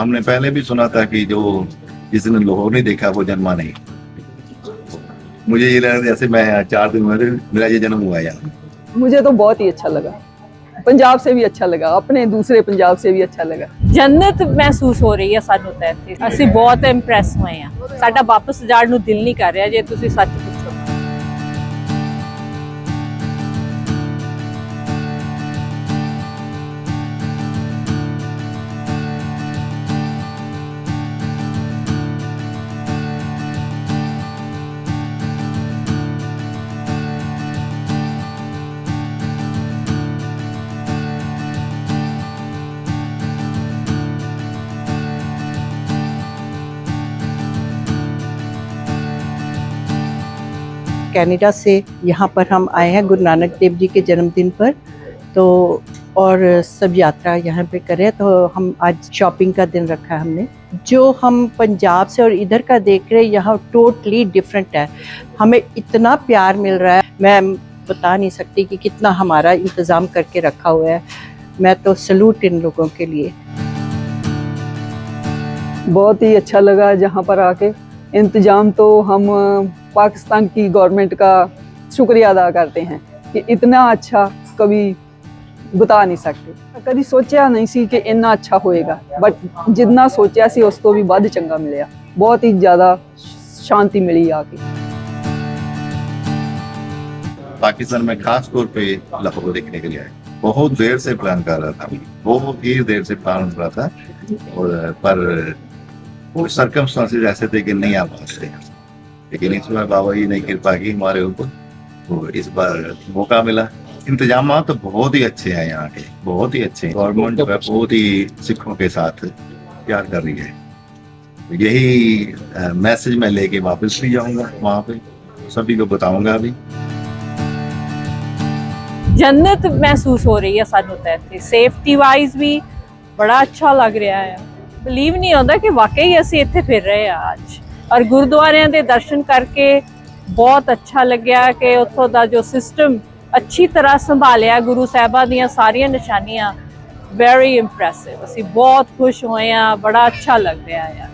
हमने पहले भी सुना था कि जो जिसने लाहौर नहीं देखा वो जन्मा नहीं। मुझे ये लगा जैसे मैं 4 दिन में मेरा ये जन्म हुआ यार। मुझे तो बहुत ही अच्छा लगा, पंजाब से भी अच्छा लगा, अपने दूसरे पंजाब से भी अच्छा लगा। जन्नत महसूस हो रही है सानू ਤਾਂ ਇੱਥੇ। ਅਸੀਂ ਬਹੁਤ ਇੰਪ੍ਰੈਸ ਹੋਏ ਆ। ਸਾਡਾ ਵਾਪਸ ਜਾਣ ਨੂੰ ਦਿਲ ਨਹੀਂ ਕਰ ਰਿਹਾ ਜੇ ਤੁਸੀਂ ਸੱਚ ਪੁੱਛੋ। कनाडा से यहाँ पर हम आए हैं गुरु नानक देव जी के जन्मदिन पर, तो और सब यात्रा यहाँ पे करें, तो हम आज शॉपिंग का दिन रखा है हमने। जो हम पंजाब से और इधर का देख रहे हैं यहाँ टोटली डिफरेंट है। हमें इतना प्यार मिल रहा है, मैं बता नहीं सकती कि कितना हमारा इंतज़ाम करके रखा हुआ है। मैं तो सलूट इन लोगों के लिए। बहुत ही अच्छा लगा जहाँ पर आके। इंतज़ाम तो हम पाकिस्तान की गवर्नमेंट का शुक्रिया अदा करते हैं कि इतना अच्छा कभी बता नहीं सकते। कभी सोचा नहीं सी कि इतना अच्छा होएगा, बट जितना सोचा सी उस तो भी ਵੱਧ चंगा मिले। बहुत ही ज़्यादा शांति मिली आके। पाकिस्तान में खास तौर पे लाहौर देखने के लिए आए। बहुत देर से प्लान कर रहा था, बहुत ही देर से प्लान कर रहा था, और पर वो सर्कमस्टांसेस ऐसे थे कि नहीं आ पाते। लेकिन इस बार बाबा जी ने कृपा की हमारे ऊपर, तो इस बार मौका मिला। इंतजाम तो बहुत ही अच्छे हैं यहाँ के, बहुत ही अच्छे। गवर्नमेंट जो है बहुत ही सिखों के साथ प्यार कर रही है। यही मैसेज मैं लेके वापस भी जाऊंगा, वहाँ पे सभी को बताऊंगा भी। जन्नत महसूस हो रही है सानू ਤਾਂ ਇੱਥੇ। ਸੇਫਟੀ ਵਾਈਜ਼ ਵੀ ਬੜਾ ਅੱਛਾ ਲੱਗ ਰਿਹਾ ਹੈ। ਬਿਲੀਵ ਨਹੀਂ ਹੁੰਦਾ ਕਿ ਵਾਕਈ ਅਸੀਂ ਇੱਥੇ ਫਿਰ ਰਹੇ ਆ ਅੱਜ। ਔਰ ਗੁਰਦੁਆਰਿਆਂ ਦੇ ਦਰਸ਼ਨ ਕਰਕੇ ਬਹੁਤ ਅੱਛਾ ਲੱਗਿਆ ਕਿ ਉੱਥੋਂ ਦਾ ਜੋ ਸਿਸਟਮ ਅੱਛੀ ਤਰ੍ਹਾਂ ਸੰਭਾਲਿਆ, ਗੁਰੂ ਸਾਹਿਬਾਂ ਦੀਆਂ ਸਾਰੀਆਂ ਨਿਸ਼ਾਨੀਆਂ। Very impressive. ਅਸੀਂ ਬਹੁਤ ਖੁਸ਼ ਹੋਏ ਆ, ਬੜਾ ਅੱਛਾ ਲੱਗ ਰਿਹਾ ਹੈ।